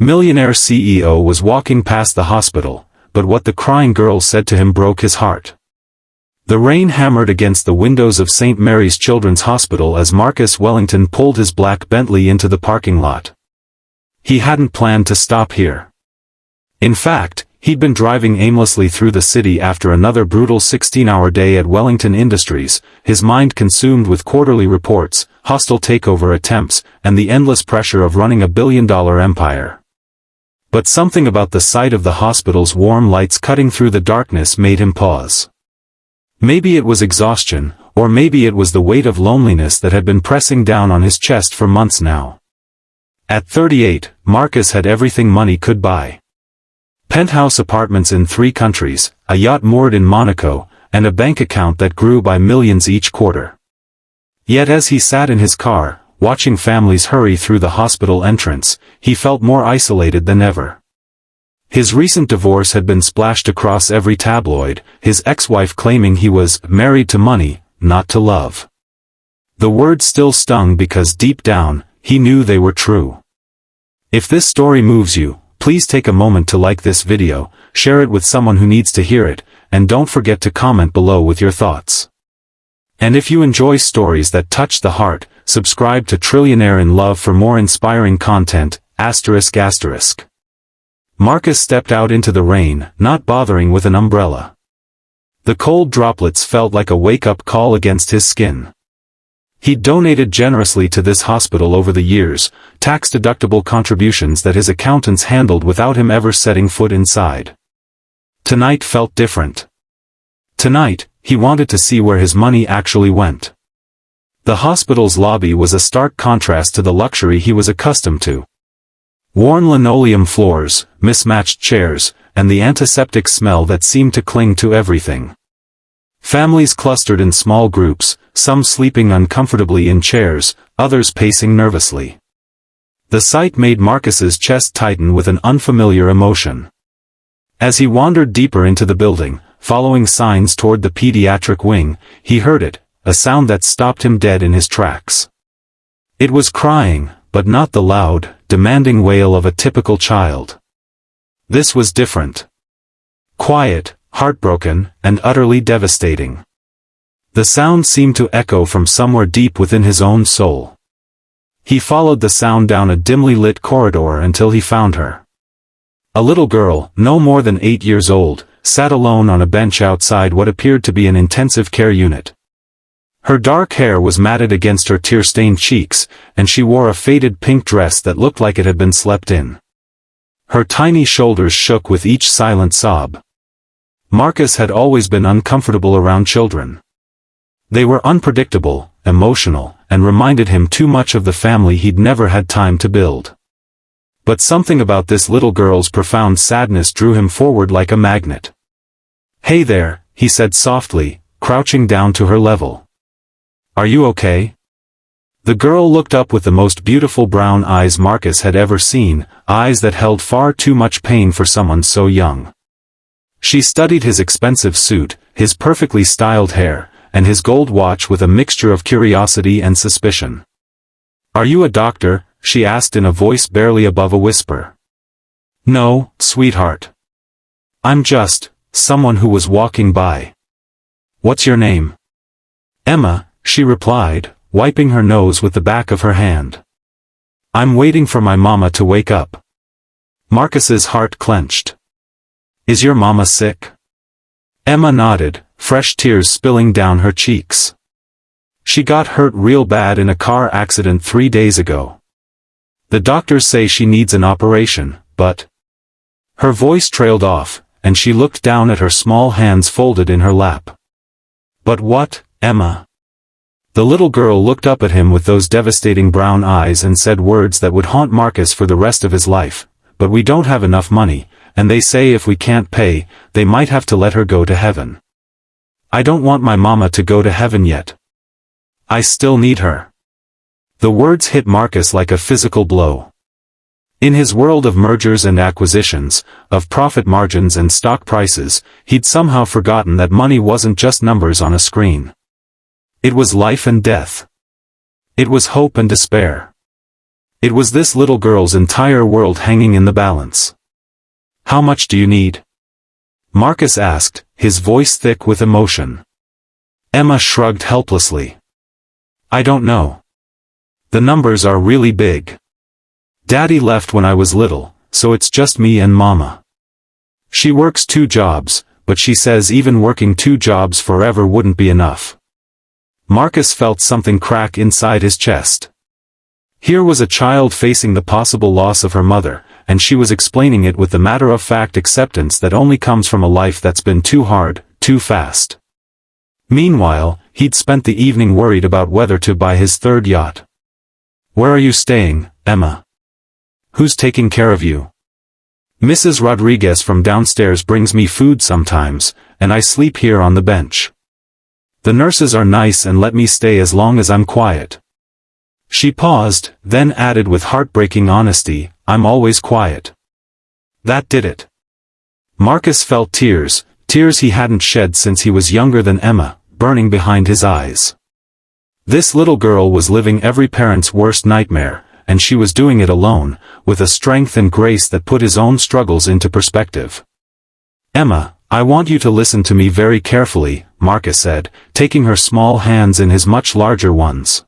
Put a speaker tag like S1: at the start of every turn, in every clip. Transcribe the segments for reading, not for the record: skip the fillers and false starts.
S1: Millionaire CEO was walking past the hospital, but what the crying girl said to him broke his heart. The rain hammered against the windows of St. Mary's Children's Hospital as Marcus Wellington pulled his black Bentley into the parking lot. He hadn't planned to stop here. In fact, he'd been driving aimlessly through the city after another brutal 16-hour day at Wellington Industries, his mind consumed with quarterly reports, hostile takeover attempts, and the endless pressure of running a billion-dollar empire. But something about the sight of the hospital's warm lights cutting through the darkness made him pause. Maybe it was exhaustion, or maybe it was the weight of loneliness that had been pressing down on his chest for months now. At 38, Marcus had everything money could buy. Penthouse apartments in 3 countries, a yacht moored in Monaco, and a bank account that grew by millions each quarter. Yet as he sat in his car, watching families hurry through the hospital entrance, he felt more isolated than ever. His recent divorce had been splashed across every tabloid, his ex-wife claiming he was married to money, not to love. The words still stung because deep down, he knew they were true. If this story moves you, please take a moment to like this video, share it with someone who needs to hear it, and don't forget to comment below with your thoughts. And if you enjoy stories that touch the heart, subscribe to Tearjerker in Love for more inspiring content, ****. Marcus stepped out into the rain, not bothering with an umbrella. The cold droplets felt like a wake-up call against his skin. He'd donated generously to this hospital over the years, tax-deductible contributions that his accountants handled without him ever setting foot inside. Tonight felt different. Tonight, he wanted to see where his money actually went. The hospital's lobby was a stark contrast to the luxury he was accustomed to. Worn linoleum floors, mismatched chairs, and the antiseptic smell that seemed to cling to everything. Families clustered in small groups, some sleeping uncomfortably in chairs, others pacing nervously. The sight made Marcus's chest tighten with an unfamiliar emotion. As he wandered deeper into the building, following signs toward the pediatric wing, he heard it, a sound that stopped him dead in his tracks. It was crying, but not the loud, demanding wail of a typical child. This was different. Quiet, heartbroken, and utterly devastating. The sound seemed to echo from somewhere deep within his own soul. He followed the sound down a dimly lit corridor until he found her. A little girl, no more than 8 years old, sat alone on a bench outside what appeared to be an intensive care unit. Her dark hair was matted against her tear-stained cheeks, and she wore a faded pink dress that looked like it had been slept in. Her tiny shoulders shook with each silent sob. Marcus had always been uncomfortable around children. They were unpredictable, emotional, and reminded him too much of the family he'd never had time to build. But something about this little girl's profound sadness drew him forward like a magnet. "Hey there," he said softly, crouching down to her level. "Are you okay?" The girl looked up with the most beautiful brown eyes Marcus had ever seen, eyes that held far too much pain for someone so young. She studied his expensive suit, his perfectly styled hair, and his gold watch with a mixture of curiosity and suspicion. "Are you a doctor?" she asked in a voice barely above a whisper. "No, sweetheart. I'm just someone who was walking by." "What's your name?" "Emma," she replied, wiping her nose with the back of her hand. "I'm waiting for my mama to wake up." Marcus's heart clenched. "Is your mama sick?" Emma nodded, fresh tears spilling down her cheeks. "She got hurt real bad in a car accident 3 days ago. The doctors say she needs an operation, but..." Her voice trailed off, and she looked down at her small hands folded in her lap. "But what, Emma?" The little girl looked up at him with those devastating brown eyes and said words that would haunt Marcus for the rest of his life. "But we don't have enough money, and they say if we can't pay, they might have to let her go to heaven." "I don't want my mama to go to heaven yet. I still need her." The words hit Marcus like a physical blow. In his world of mergers and acquisitions, of profit margins and stock prices, he'd somehow forgotten that money wasn't just numbers on a screen. It was life and death. It was hope and despair. It was this little girl's entire world hanging in the balance. "How much do you need?" Marcus asked, his voice thick with emotion. Emma shrugged helplessly. "I don't know. The numbers are really big. Daddy left when I was little, so it's just me and Mama. She works 2 jobs, but she says even working 2 jobs forever wouldn't be enough." Marcus felt something crack inside his chest. Here was a child facing the possible loss of her mother, and she was explaining it with the matter-of-fact acceptance that only comes from a life that's been too hard, too fast. Meanwhile, he'd spent the evening worried about whether to buy his 3rd yacht. "Where are you staying, Emma? Who's taking care of you?" "Mrs. Rodriguez from downstairs brings me food sometimes, and I sleep here on the bench. The nurses are nice and let me stay as long as I'm quiet." She paused, then added with heartbreaking honesty, "I'm always quiet." That did it. Marcus felt tears he hadn't shed since he was younger than Emma, burning behind his eyes. This little girl was living every parent's worst nightmare, and she was doing it alone, with a strength and grace that put his own struggles into perspective. "Emma, I want you to listen to me very carefully," Marcus said, taking her small hands in his much larger ones.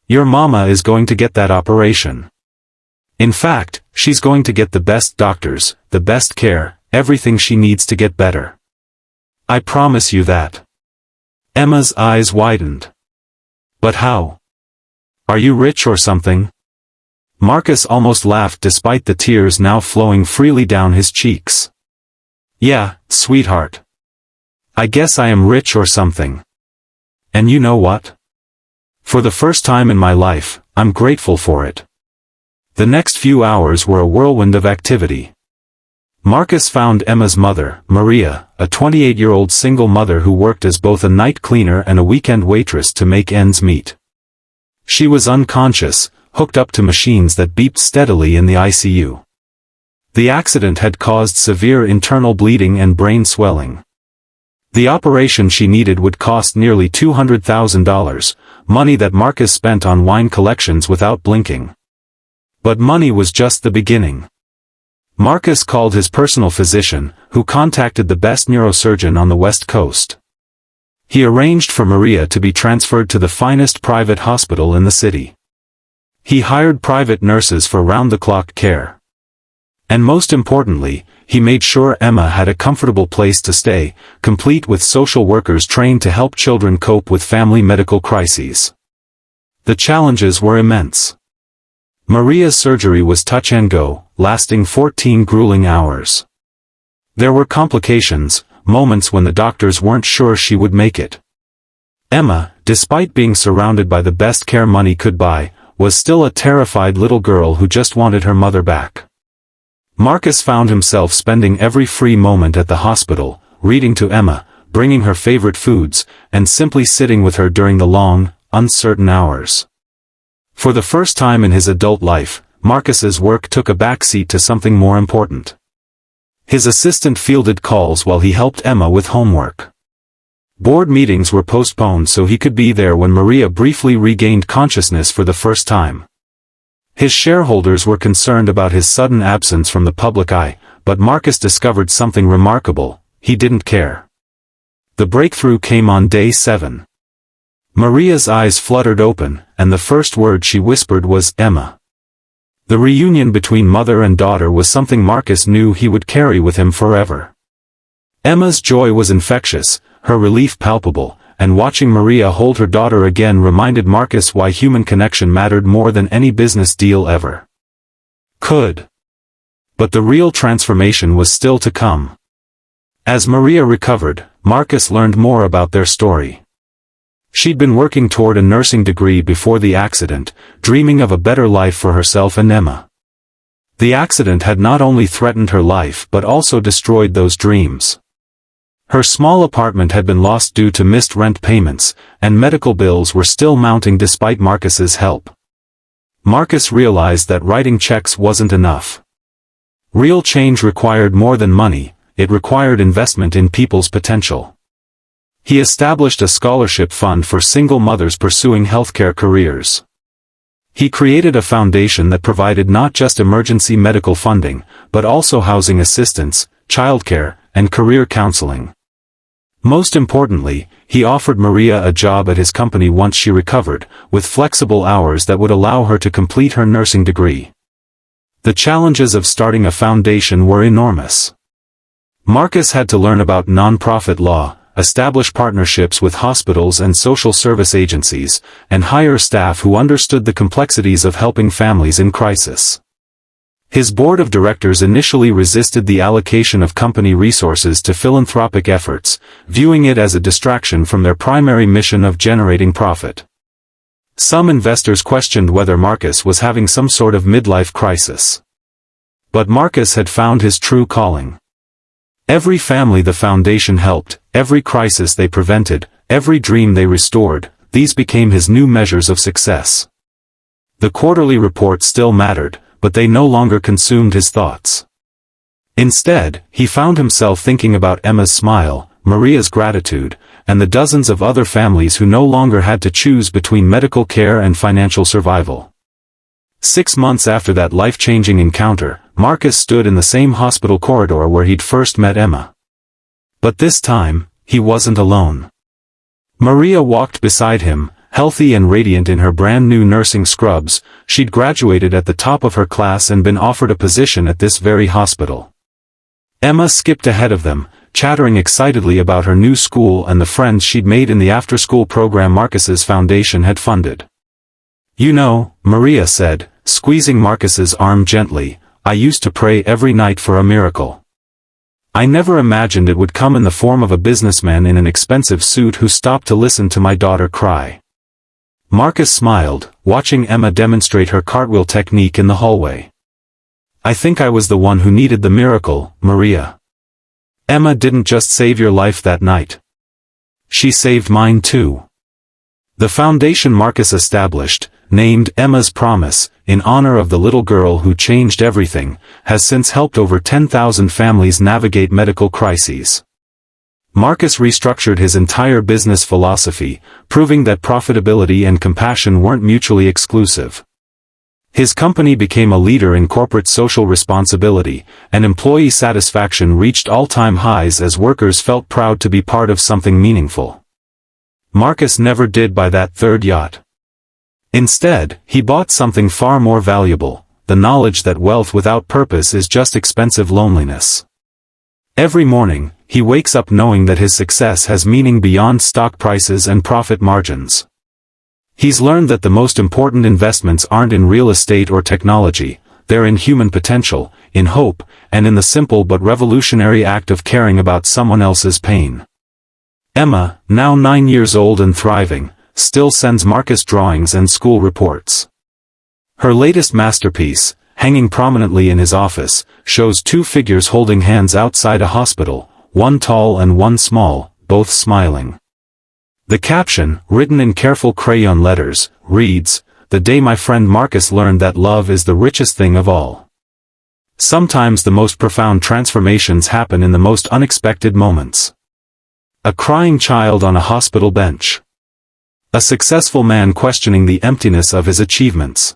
S1: "Your mama is going to get that operation. In fact, she's going to get the best doctors, the best care, everything she needs to get better. I promise you that." Emma's eyes widened. "But how? Are you rich or something?" Marcus almost laughed despite the tears now flowing freely down his cheeks. "Yeah, sweetheart. I guess I am rich or something. And you know what? For the first time in my life, I'm grateful for it." The next few hours were a whirlwind of activity. Marcus found Emma's mother, Maria, a 28-year-old single mother who worked as both a night cleaner and a weekend waitress to make ends meet. She was unconscious, hooked up to machines that beeped steadily in the ICU. The accident had caused severe internal bleeding and brain swelling. The operation she needed would cost nearly $200,000, money that Marcus spent on wine collections without blinking. But money was just the beginning. Marcus called his personal physician, who contacted the best neurosurgeon on the West Coast. He arranged for Maria to be transferred to the finest private hospital in the city. He hired private nurses for round-the-clock care. And most importantly, he made sure Emma had a comfortable place to stay, complete with social workers trained to help children cope with family medical crises. The challenges were immense. Maria's surgery was touch and go, lasting 14 grueling hours. There were complications, moments when the doctors weren't sure she would make it. Emma, despite being surrounded by the best care money could buy, was still a terrified little girl who just wanted her mother back. Marcus found himself spending every free moment at the hospital, reading to Emma, bringing her favorite foods, and simply sitting with her during the long, uncertain hours. For the first time in his adult life, Marcus's work took a backseat to something more important. His assistant fielded calls while he helped Emma with homework. Board meetings were postponed so he could be there when Maria briefly regained consciousness for the first time. His shareholders were concerned about his sudden absence from the public eye, but Marcus discovered something remarkable: he didn't care. The breakthrough came on day 7. Maria's eyes fluttered open, and the first word she whispered was, "Emma." The reunion between mother and daughter was something Marcus knew he would carry with him forever. Emma's joy was infectious, her relief palpable, and watching Maria hold her daughter again reminded Marcus why human connection mattered more than any business deal ever could. But the real transformation was still to come. As Maria recovered, Marcus learned more about their story. She'd been working toward a nursing degree before the accident, dreaming of a better life for herself and Emma. The accident had not only threatened her life but also destroyed those dreams. Her small apartment had been lost due to missed rent payments, and medical bills were still mounting despite Marcus's help. Marcus realized that writing checks wasn't enough. Real change required more than money, it required investment in people's potential. He established a scholarship fund for single mothers pursuing healthcare careers. He created a foundation that provided not just emergency medical funding, but also housing assistance, childcare, and career counseling. Most importantly, he offered Maria a job at his company once she recovered, with flexible hours that would allow her to complete her nursing degree. The challenges of starting a foundation were enormous. Marcus had to learn about nonprofit law, establish partnerships with hospitals and social service agencies, and hire staff who understood the complexities of helping families in crisis. His board of directors initially resisted the allocation of company resources to philanthropic efforts, viewing it as a distraction from their primary mission of generating profit. Some investors questioned whether Marcus was having some sort of midlife crisis. But Marcus had found his true calling. Every family the foundation helped, every crisis they prevented, every dream they restored, these became his new measures of success. The quarterly reports still mattered, but they no longer consumed his thoughts. Instead, he found himself thinking about Emma's smile, Maria's gratitude, and the dozens of other families who no longer had to choose between medical care and financial survival. 6 months after that life-changing encounter, Marcus stood in the same hospital corridor where he'd first met Emma. But this time, he wasn't alone. Maria walked beside him, healthy and radiant in her brand-new nursing scrubs. She'd graduated at the top of her class and been offered a position at this very hospital. Emma skipped ahead of them, chattering excitedly about her new school and the friends she'd made in the after-school program Marcus's foundation had funded. "You know," Maria said, squeezing Marcus's arm gently, "I used to pray every night for a miracle. I never imagined it would come in the form of a businessman in an expensive suit who stopped to listen to my daughter cry." Marcus smiled, watching Emma demonstrate her cartwheel technique in the hallway. "I think I was the one who needed the miracle, Maria. Emma didn't just save your life that night. She saved mine too." The foundation Marcus established, named Emma's Promise, in honor of the little girl who changed everything, has since helped over 10,000 families navigate medical crises. Marcus restructured his entire business philosophy, proving that profitability and compassion weren't mutually exclusive. His company became a leader in corporate social responsibility, and employee satisfaction reached all-time highs as workers felt proud to be part of something meaningful. Marcus never did buy that third yacht. Instead, he bought something far more valuable, the knowledge that wealth without purpose is just expensive loneliness. Every morning, he wakes up knowing that his success has meaning beyond stock prices and profit margins. He's learned that the most important investments aren't in real estate or technology, they're in human potential, in hope, and in the simple but revolutionary act of caring about someone else's pain. Emma, now 9 years old and thriving, still sends Marcus drawings and school reports. Her latest masterpiece, hanging prominently in his office, shows 2 figures holding hands outside a hospital, one tall and one small, both smiling. The caption, written in careful crayon letters, reads, "The day my friend Marcus learned that love is the richest thing of all." Sometimes the most profound transformations happen in the most unexpected moments. A crying child on a hospital bench. A successful man questioning the emptiness of his achievements.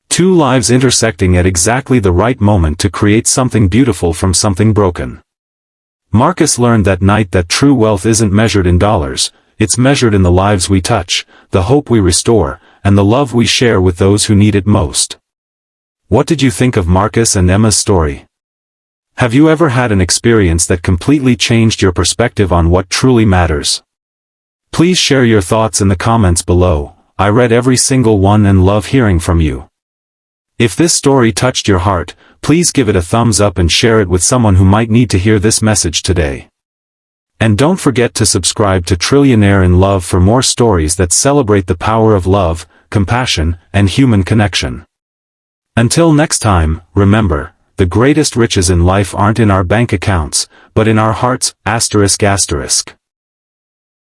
S1: 2 lives intersecting at exactly the right moment to create something beautiful from something broken. Marcus learned that night that true wealth isn't measured in dollars, it's measured in the lives we touch, the hope we restore, and the love we share with those who need it most. What did you think of Marcus and Emma's story? Have you ever had an experience that completely changed your perspective on what truly matters? Please share your thoughts in the comments below. I read every single one and love hearing from you. If this story touched your heart, please give it a thumbs up and share it with someone who might need to hear this message today. And don't forget to subscribe to Tearjerker in Love for more stories that celebrate the power of love, compassion, and human connection. Until next time, remember, the greatest riches in life aren't in our bank accounts, but in our hearts, ***.